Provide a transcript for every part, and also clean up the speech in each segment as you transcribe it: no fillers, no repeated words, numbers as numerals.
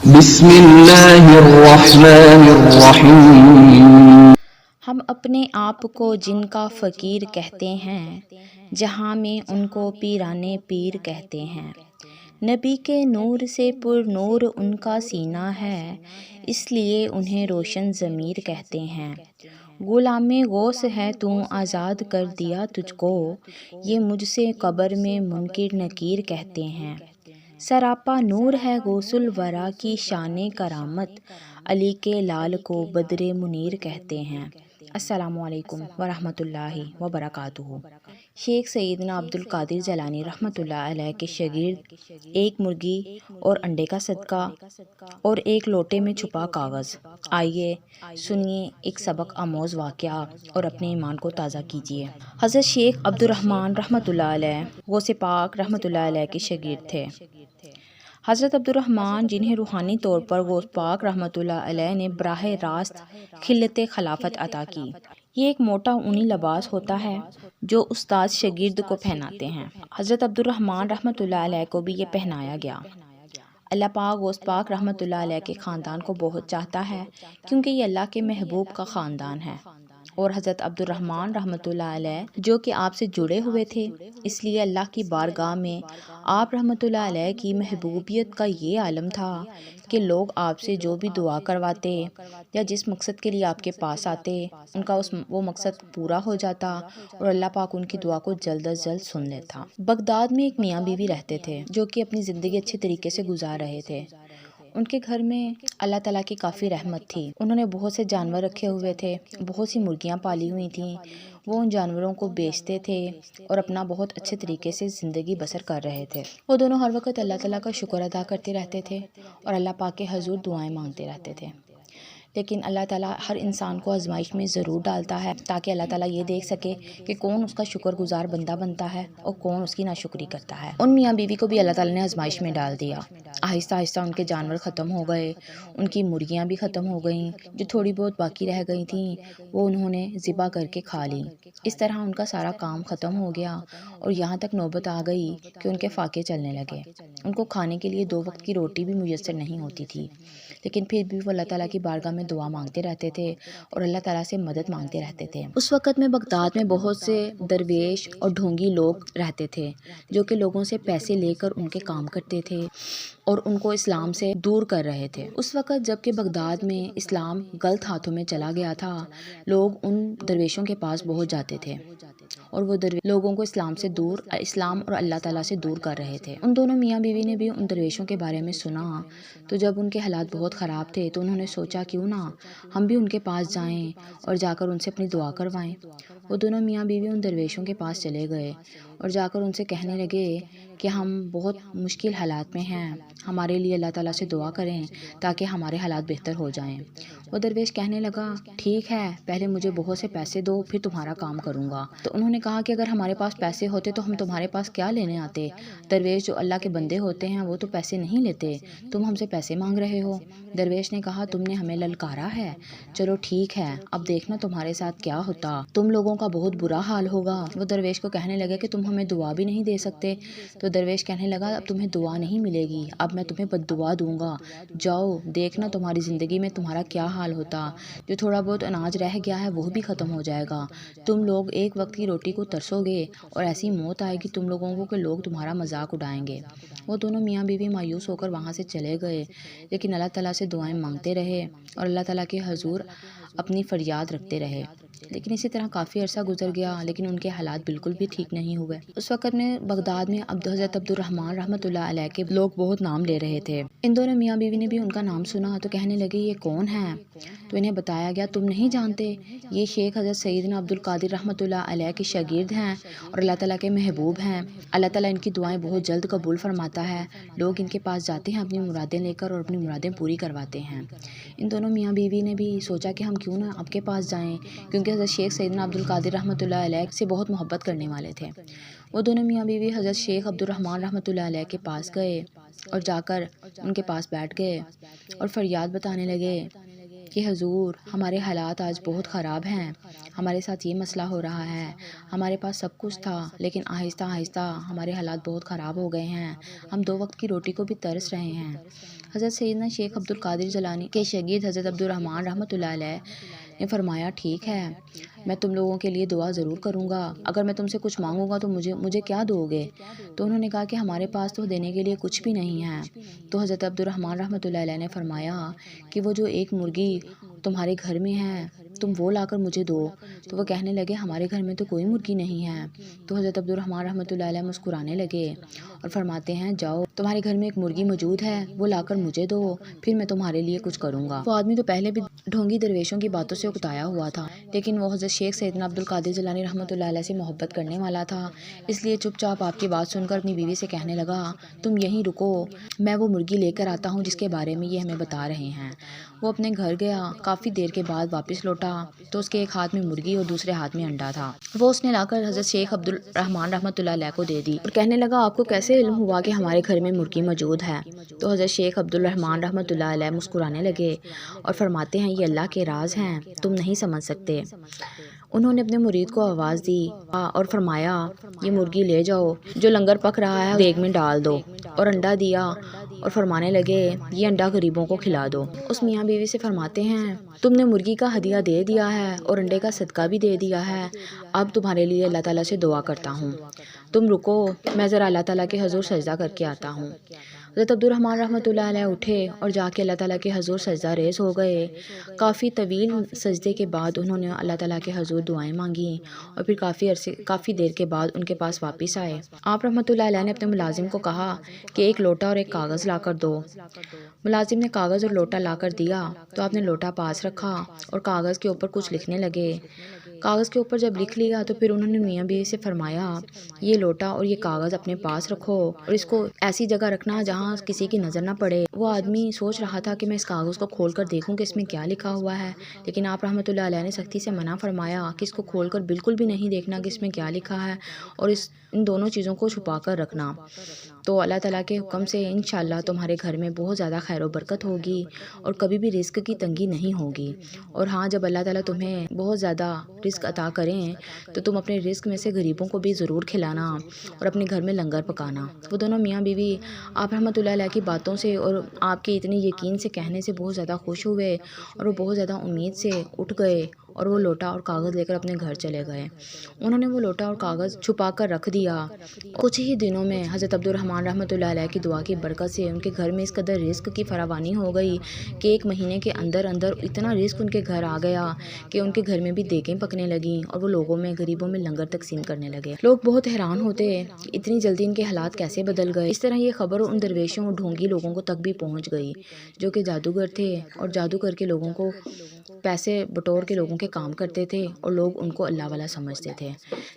بسم اللہ الرحمن الرحیم۔ ہم اپنے آپ کو جن کا فقیر کہتے ہیں، جہاں میں ان کو پیرانے پیر کہتے ہیں۔ نبی کے نور سے پر نور ان کا سینہ ہے، اس لیے انہیں روشن ضمیر کہتے ہیں۔ غلام غوث ہے تو آزاد کر دیا تجھ کو، یہ مجھ سے قبر میں منکر نکیر کہتے ہیں۔ سراپا نور ہے غوث الورا کی شان کرامت، علی کے لال کو بدر منیر کہتے ہیں۔ السلام علیکم ورحمۃ اللہ وبرکاتہ۔ شیخ سیدنا عبد القادر جیلانی رحمۃ اللہ علیہ کے شاگرد ایک مرغی اور انڈے کا صدقہ اور ایک لوٹے میں چھپا کاغذ۔ آئیے سنیے ایک سبق آموز واقعہ اور اپنے ایمان کو تازہ کیجیے۔ حضرت شیخ عبد الرحمن رحمۃ اللہ علیہ غوث پاک رحمۃ اللہ علیہ کے شاگرد تھے۔ حضرت عبد الرحمن جنہیں روحانی طور پر غوث پاک رحمۃ اللہ علیہ نے براہ راست خلعت خلافت عطا کی۔ یہ ایک موٹا اونی لباس ہوتا ہے جو استاد شاگرد کو پہناتے ہیں۔ حضرت عبد الرحمن رحمۃ اللہ علیہ کو بھی یہ پہنایا گیا۔ اللہ پاک غوث پاک رحمۃ اللہ علیہ کے خاندان کو بہت چاہتا ہے، کیونکہ یہ اللہ کے محبوب کا خاندان ہے، اور حضرت عبد الرحمن رحمۃ اللہ علیہ جو کہ آپ سے جڑے ہوئے تھے، اس لیے اللہ کی بارگاہ میں آپ رحمۃ اللہ علیہ کی محبوبیت کا یہ عالم تھا کہ لوگ آپ سے جو بھی دعا کرواتے یا جس مقصد کے لیے آپ کے پاس آتے، ان کا وہ مقصد پورا ہو جاتا اور اللہ پاک ان کی دعا کو جلد از جلد سن لیتا۔ بغداد میں ایک میاں بیوی رہتے تھے جو کہ اپنی زندگی اچھے طریقے سے گزار رہے تھے۔ ان کے گھر میں اللہ تعالیٰ کی کافی رحمت تھی۔ انہوں نے بہت سے جانور رکھے ہوئے تھے، بہت سی مرغیاں پالی ہوئی تھیں۔ وہ ان جانوروں کو بیچتے تھے اور اپنا بہت اچھے طریقے سے زندگی بسر کر رہے تھے۔ وہ دونوں ہر وقت اللہ تعالیٰ کا شکر ادا کرتے رہتے تھے اور اللہ پاک کے حضور دعائیں مانگتے رہتے تھے۔ لیکن اللہ تعالیٰ ہر انسان کو آزمائش میں ضرور ڈالتا ہے تاکہ اللہ تعالیٰ یہ دیکھ سکے کہ کون اس کا شکر گزار بندہ بنتا ہے اور کون اس کی ناشکری کرتا ہے۔ ان میاں بیوی کو بھی اللہ تعالیٰ نے آزمائش میں ڈال دیا۔ آہستہ آہستہ ان کے جانور ختم ہو گئے، ان کی مرغیاں بھی ختم ہو گئیں، جو تھوڑی بہت باقی رہ گئی تھیں وہ انہوں نے ذبح کر کے کھا لیں۔ اس طرح ان کا سارا کام ختم ہو گیا اور یہاں تک نوبت آ گئی کہ ان کے فاقے چلنے لگے۔ ان کو کھانے کے لیے 2 وقت کی روٹی بھی میسر نہیں ہوتی تھی، لیکن پھر بھی وہ اللہ تعالیٰ کی بارگاہ میں دعا مانگتے رہتے تھے اور اللہ تعالیٰ سے مدد مانگتے رہتے تھے۔ اس وقت میں بغداد میں بہت سے درویش اور ڈھونگی لوگ رہتے تھے جو کہ لوگوں سے پیسے لے کر ان کے کام کرتے تھے اور ان کو اسلام سے دور کر رہے تھے۔ اس وقت جب کہ بغداد میں اسلام غلط ہاتھوں میں چلا گیا تھا، لوگ ان درویشوں کے پاس پہنچ جاتے تھے اور وہ لوگوں کو اسلام اور اللہ تعالیٰ سے دور کر رہے تھے۔ ان دونوں میاں بیوی نے بھی ان درویشوں کے بارے میں سنا، تو جب ان کے حالات بہت خراب تھے تو انہوں نے سوچا کیوں نہ ہم بھی ان کے پاس جائیں اور جا کر ان سے اپنی دعا کروائیں۔ وہ دونوں میاں بیوی ان درویشوں کے پاس چلے گئے اور جا کر ان سے کہنے لگے کہ ہم بہت مشکل حالات میں ہیں، ہمارے لیے اللہ تعالیٰ سے دعا کریں تاکہ ہمارے حالات بہتر ہو جائیں۔ وہ درویش کہنے لگا ٹھیک ہے، پہلے مجھے بہت سے پیسے دو، پھر تمہارا کام کروں گا۔ تو انہوں نے کہا کہ اگر ہمارے پاس پیسے ہوتے تو ہم تمہارے پاس کیا لینے آتے؟ درویش جو اللہ کے بندے ہوتے ہیں وہ تو پیسے نہیں لیتے، تم ہم سے پیسے مانگ رہے ہو۔ درویش نے کہا تم نے ہمیں للکارا ہے، چلو ٹھیک ہے، اب دیکھنا تمہارے ساتھ کیا ہوتا، تم لوگوں کا بہت برا حال ہوگا۔ وہ درویش کو کہنے لگے کہ تم ہمیں دعا بھی نہیں دے سکتے۔ تو درویش کہنے لگا اب تمہیں دعا نہیں ملے گی، اب میں تمہیں بد دعا دوں گا، جاؤ دیکھنا تمہاری زندگی میں تمہارا کیا حال ہوتا، جو تھوڑا بہت اناج رہ گیا ہے وہ بھی ختم ہو جائے گا، تم لوگ ایک وقت کی روٹی کو ترسو گے اور ایسی موت آئے گی تم لوگوں کو کہ لوگ تمہارا مذاق اڑائیں گے۔ وہ دونوں میاں بیوی مایوس ہو کر وہاں سے چلے گئے، لیکن اللہ تعالیٰ سے دعائیں مانگتے رہے اور اللہ تعالیٰ کے حضور اپنی فریاد رکھتے رہے۔ لیکن اسی طرح کافی عرصہ گزر گیا لیکن ان کے حالات بالکل بھی ٹھیک نہیں ہوئے۔ اس وقت میں بغداد میں حضرت عبد الرحمن رحمۃ اللہ علیہ کے لوگ بہت نام لے رہے تھے۔ ان دونوں میاں بیوی نے بھی ان کا نام سنا تو کہنے لگے یہ کون ہے؟ تو انہیں بتایا گیا تم نہیں جانتے، یہ شیخ حضرت سیدنا عبد القادر رحمۃ اللہ علیہ کے شاگرد ہیں اور اللہ تعالیٰ کے محبوب ہیں۔ اللہ تعالیٰ ان کی دعائیں بہت جلد قبول فرماتا ہے، لوگ ان کے پاس جاتے ہیں اپنی مرادیں لے کر اور اپنی مرادیں پوری کرواتے ہیں۔ ان دونوں میاں بیوی نے بھی سوچا کہ ہم کیوں نہ آپ کے پاس جائیں، کیونکہ حضرت شیخ سیدنا عبد القادر رحمۃ اللہ علیہ سے بہت محبت کرنے والے تھے۔ وہ دونوں میاں بیوی حضرت شیخ عبد الرحمن رحمۃ اللہ علیہ کے پاس گئے اور جا کر ان کے پاس بیٹھ گئے اور فریاد بتانے لگے کہ حضور ہمارے حالات آج بہت خراب ہیں، ہمارے ساتھ یہ مسئلہ ہو رہا ہے، ہمارے پاس سب کچھ تھا لیکن آہستہ آہستہ ہمارے حالات بہت خراب ہو گئے ہیں، ہم 2 وقت کی روٹی کو بھی ترس رہے ہیں۔ حضرت سیدنا شیخ عبد القادر جیلانی کے شاگرد حضرت عبد الرحمن رحمۃ اللہ علیہ نے فرمایا ٹھیک ہے، میں تم لوگوں کے لیے دعا ضرور کروں گا، اگر میں تم سے کچھ مانگوں گا تو مجھے کیا دو گے؟ تو انہوں نے کہا کہ ہمارے پاس تو دینے کے لیے کچھ بھی نہیں ہے۔ تو حضرت عبد الرحمن رحمۃ اللہ علیہ نے فرمایا کہ وہ جو ایک مرغی تمہارے گھر میں ہے تم وہ لا کر مجھے دو۔ تو وہ کہنے لگے ہمارے گھر میں تو کوئی مرغی نہیں ہے۔ تو حضرت عبد الرحمن رحمۃ اللہ علیہ مسکرانے لگے اور فرماتے ہیں جاؤ، تمہارے گھر میں ایک مرغی موجود ہے، وہ لا کر مجھے دو، پھر میں تمہارے لیے کچھ کروں گا۔ وہ آدمی تو پہلے بھی ڈھونگی درویشوں کی باتوں سے اکتایا ہوا تھا، لیکن وہ حضرت شیخ سیدنا عبد القادر جیلانی رحمۃ اللہ علیہ سے محبت کرنے والا تھا، اس لیے چپ چاپ آپ کی بات سن کر اپنی بیوی سے کہنے لگا تم یہیں رکو، میں وہ مرغی لے کر آتا ہوں جس کے بارے میں یہ ہمیں بتا رہے ہیں۔ وہ اپنے گھر گیا، کافی دیر کے بعد واپس لوٹا تو اس کے ایک ہاتھ میں مرغی اور دوسرے ہاتھ میں انڈا تھا۔ وہ اس نے لا کر حضرت شیخ عبد الرحمن رحمۃ اللہ علیہ کو دے دی اور کہنے لگا آپ کو کیسے علم ہوا کہ ہمارے گھر میں مرغی موجود ہے؟ تو حضرت شیخ عبد الرحمن رحمۃ اللہ علیہ مسکرانے لگے اور فرماتے ہیں یہ اللہ کے راز ہیں، تم نہیں سمجھ سکتے۔ انہوں نے اپنے مرید کو آواز دی اور فرمایا یہ مرغی لے جاؤ، جو لنگر پک رہا ہے دیگ میں ڈال دو، اور انڈا دیا اور فرمانے لگے یہ انڈا غریبوں کو کھلا دو۔ اس میاں بیوی سے فرماتے ہیں تم نے مرغی کا ہدیہ دے دیا ہے اور انڈے کا صدقہ بھی دے دیا ہے، اب تمہارے لیے اللہ تعالیٰ سے دعا کرتا ہوں، تم رکو میں ذرا اللہ تعالیٰ کے حضور سجدہ کر کے آتا ہوں۔ حضرت عبد الرحمن رحمۃ اللہ علیہ اٹھے اور جا کے اللہ تعالیٰ کے حضور سجدہ ریز ہو گئے۔ کافی طویل سجدے کے بعد انہوں نے اللہ تعالیٰ کے حضور دعائیں مانگی اور پھر کافی دیر کے بعد ان کے پاس واپس آئے۔ آپ رحمۃ اللہ علیہ نے اپنے ملازم کو کہا کہ ایک لوٹا اور ایک کاغذ لا کر دو۔ ملازم نے کاغذ اور لوٹا لا کر دیا تو آپ نے لوٹا پاس رکھا اور کاغذ کے اوپر کچھ لکھنے لگے۔ کاغذ کے اوپر جب لکھ لیا تو پھر انہوں نے میاں بیوی سے فرمایا یہ لوٹا اور یہ کاغذ اپنے پاس رکھو اور اس کو ایسی جگہ رکھنا جہاں کسی کی نظر نہ پڑے۔ وہ آدمی سوچ رہا تھا کہ میں اس کاغذ کو کھول کر دیکھوں کہ اس میں کیا لکھا ہوا ہے، لیکن آپ رحمۃ اللہ علیہ نے سختی سے منع فرمایا کہ اس کو کھول کر بالکل بھی نہیں دیکھنا کہ اس میں کیا لکھا ہے اور ان دونوں چیزوں کو چھپا کر رکھنا، تو اللہ تعالیٰ کے حکم سے انشاءاللہ تمہارے گھر میں بہت زیادہ خیر و برکت ہوگی اور کبھی بھی رزق کی تنگی نہیں ہوگی۔ اور ہاں جب اللہ تعالیٰ تمہیں بہت زیادہ رزق عطا کریں تو تم اپنے رزق میں سے غریبوں کو بھی ضرور کھلانا اور اپنے گھر میں لنگر پکانا۔ وہ دونوں میاں بیوی آپ رحمۃ اللہ علیہ کی باتوں سے اور آپ کے اتنے یقین سے کہنے سے بہت زیادہ خوش ہوئے اور وہ بہت زیادہ امید سے اٹھ گئے اور وہ لوٹا اور کاغذ لے کر اپنے گھر چلے گئے۔ انہوں نے وہ لوٹا اور کاغذ چھپا کر رکھ دیا۔ کچھ ہی دنوں میں حضرت عبد الرحمن رحمۃ اللہ علیہ کی دعا کی برکت سے ان کے گھر میں اس قدر رزق کی فراوانی ہو گئی کہ 1 مہینے کے اندر اتنا رزق ان کے گھر آ گیا کہ ان کے گھر میں بھی دیگیں پکنے لگیں اور وہ لوگوں میں غریبوں میں لنگر تقسیم کرنے لگے۔ لوگ بہت حیران ہوتے کہ اتنی جلدی ان کے حالات کیسے بدل گئے۔ اس طرح یہ خبر ان درویشوں اور ڈھونگی لوگوں کو تک بھی پہنچ گئی جو کہ جادوگر تھے اور جادو کر کے لوگوں کو پیسے بٹور کے لوگوں کے کام کرتے تھے اور لوگ ان کو اللہ والا سمجھتے تھے۔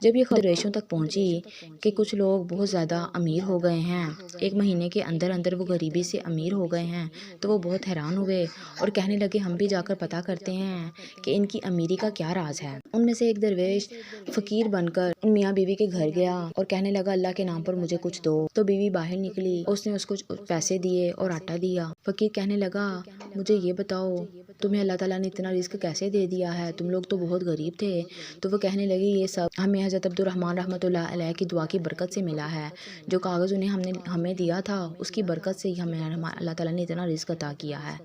جب یہ خبر درویشوں تک پہنچی کہ کچھ لوگ بہت زیادہ امیر ہو گئے ہیں، 1 مہینے کے اندر وہ غریبی سے امیر ہو گئے ہیں، تو وہ بہت حیران ہوئے اور کہنے لگے ہم بھی جا کر پتہ کرتے ہیں کہ ان کی امیری کا کیا راز ہے۔ ان میں سے ایک درویش فقیر بن کر ان میاں بیوی کے گھر گیا اور کہنے لگا اللہ کے نام پر مجھے کچھ دو۔ تو بیوی باہر نکلی، اس نے اس کو پیسے دیے اور آٹا دیا۔ فقیر کہنے لگا مجھے یہ بتاؤ تمہیں اللہ تعالیٰ نے اتنا رزق کیسے دے دیا ہے، تم لوگ تو بہت غریب تھے۔ تو وہ کہنے لگے یہ سب ہمیں حضرت عبد الرحمن رحمۃ اللہ علیہ کی دعا کی برکت سے ملا ہے، جو کاغذ انہیں ہمیں دیا تھا اس کی برکت سے ہی ہمیں اللہ تعالیٰ نے اتنا رزق عطا کیا ہے۔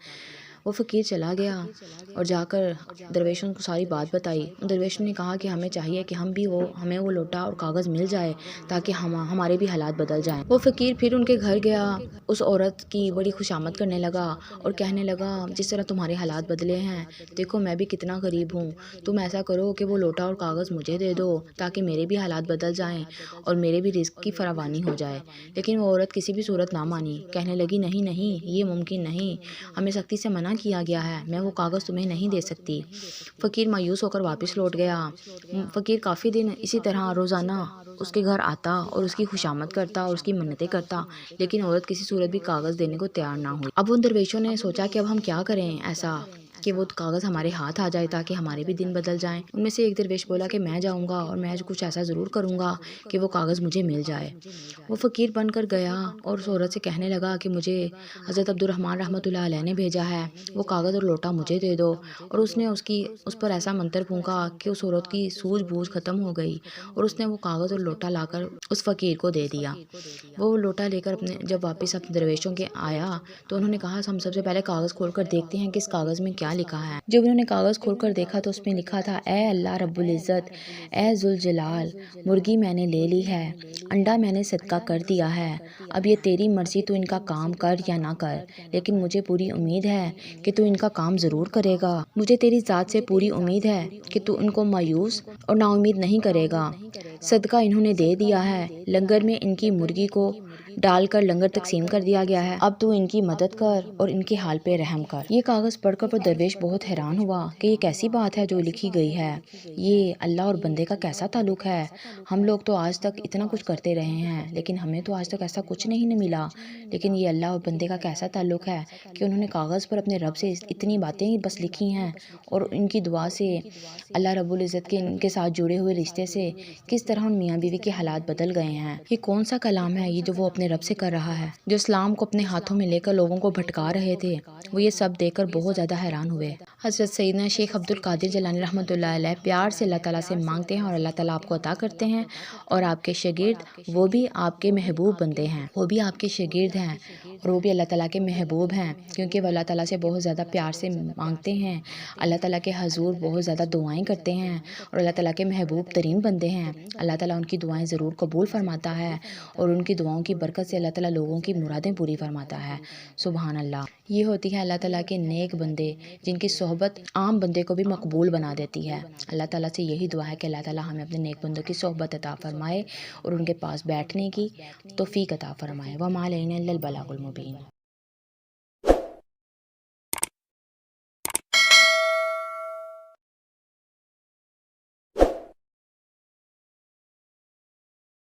وہ فقیر چلا گیا اور جا کر درویشوں کو ساری بات بتائی۔ درویشوں نے کہا کہ ہمیں چاہیے کہ ہمیں وہ لوٹا اور کاغذ مل جائے تاکہ ہمارے بھی حالات بدل جائیں۔ وہ فقیر پھر ان کے گھر گیا، اس عورت کی بڑی خوشامد کرنے لگا اور کہنے لگا جس طرح تمہارے حالات بدلے ہیں دیکھو میں بھی کتنا غریب ہوں، تم ایسا کرو کہ وہ لوٹا اور کاغذ مجھے دے دو تاکہ میرے بھی حالات بدل جائیں اور میرے بھی رزق کی فراوانی ہو جائے۔ لیکن وہ عورت کسی بھی صورت نہ مانی، کہنے لگی نہیں یہ ممکن نہیں، ہمیں سختی سے منع کیا گیا ہے، میں وہ کاغذ تمہیں نہیں دے سکتی۔ فقیر مایوس ہو کر واپس لوٹ گیا۔ فقیر کافی دن اسی طرح روزانہ اس کے گھر آتا اور اس کی خوشامد کرتا اور اس کی منتیں کرتا، لیکن عورت کسی صورت بھی کاغذ دینے کو تیار نہ ہوئی۔ اب ان درویشوں نے سوچا کہ اب ہم کیا کریں ایسا کہ وہ کاغذ ہمارے ہاتھ آ جائے تاکہ ہمارے بھی دن بدل جائیں۔ ان میں سے ایک درویش بولا کہ میں جاؤں گا اور میں کچھ ایسا ضرور کروں گا کہ وہ کاغذ مجھے مل جائے۔ وہ فقیر بن کر گیا اور اس عورت سے کہنے لگا کہ مجھے حضرت عبد الرحمن رحمۃ اللہ علیہ نے بھیجا ہے، وہ کاغذ اور لوٹا مجھے دے دو۔ اور اس نے اس پر ایسا منتر پھونکا کہ اس عورت کی سوجھ بوجھ ختم ہو گئی اور اس نے وہ کاغذ اور لوٹا لا کر اس فقیر کو دے دیا۔ وہ لوٹا لے کر جب واپس اپنے درویشوں کے آیا تو انہوں نے کہا ہم سب سے پہلے کاغذ کھول کر دیکھتے ہیں کہ اس کاغذ میں کیا لکھا ہے۔ جب انہوں نے کاغذ کھول کر دیکھا تو اس میں لکھا تھا، اے اللہ رب العزت، اے ذوالجلال، مرغی میں نے لے لی ہے، انڈا میں نے صدقہ کر دیا ہے، اب یہ تیری مرضی تو ان کا کام کر یا نہ کر، لیکن مجھے پوری امید ہے کہ تو ان کا کام ضرور کرے گا۔ مجھے تیری ذات سے پوری امید ہے کہ تو ان کو مایوس اور نا امید نہیں کرے گا۔ صدقہ انہوں نے دے دیا ہے، لنگر میں ان کی مرغی کو ڈال کر لنگر تقسیم کر دیا گیا ہے، اب تو ان کی مدد کر اور ان کے حال پہ رحم کر۔ یہ کاغذ پڑھ کر درویش بہت حیران ہوا کہ یہ کیسی بات ہے جو لکھی گئی ہے، یہ اللہ اور بندے کا کیسا تعلق ہے۔ ہم لوگ تو آج تک اتنا کچھ کرتے رہے ہیں لیکن ہمیں تو آج تک ایسا کچھ نہیں ملا، لیکن یہ اللہ اور بندے کا کیسا تعلق ہے کہ انہوں نے کاغذ پر اپنے رب سے اتنی باتیں بس لکھی ہیں اور ان کی دعا سے اللہ رب العزت کے ان کے ساتھ جڑے ہوئے رشتے سے کس طرح ان میاں بیوی کے حالات بدل گئے ہیں۔ یہ کون سا کلام ہے یہ جو وہ اپنے رب سے کر رہا ہے، جو اسلام کو اپنے ہاتھوں میں لے کر لوگوں کو بھٹکا رہے تھے۔ وہ یہ سب دیکھ کر بہت زیادہ حیران ہوئے۔ حضرت سیدنا شیخ عبد القادر جیلانی رحمۃ اللہ علیہ پیار سے اللہ تعالیٰ سے مانگتے ہیں اور اللہ تعالیٰ آپ کو عطا کرتے ہیں، اور آپ کے شاگرد وہ بھی آپ کے محبوب بندے ہیں، وہ بھی آپ کے شاگرد ہیں اور وہ بھی اللہ تعالیٰ کے محبوب ہیں، کیونکہ وہ اللہ تعالیٰ سے بہت زیادہ پیار سے مانگتے ہیں، اللہ تعالیٰ کے حضور بہت زیادہ دعائیں کرتے ہیں اور اللہ تعالیٰ کے محبوب ترین بندے ہیں۔ اللہ تعالیٰ ان کی دعائیں ضرور قبول فرماتا ہے اور ان کی دعاؤں کی برکت سے اللہ تعالیٰ لوگوں کی مرادیں پوری فرماتا ہے۔ سبحان اللہ۔ یہ ہوتی ہے اللہ تعالیٰ کے نیک بندے جن کی صحبت عام بندے کو بھی مقبول بنا دیتی ہے۔ اللہ تعالیٰ سے یہی دعا ہے کہ اللہ تعالیٰ ہمیں اپنے نیک بندوں کی صحبت عطا فرمائے اور ان کے پاس بیٹھنے کی توفیق عطا فرمائے۔ وما علینا الا البلاغ المبین۔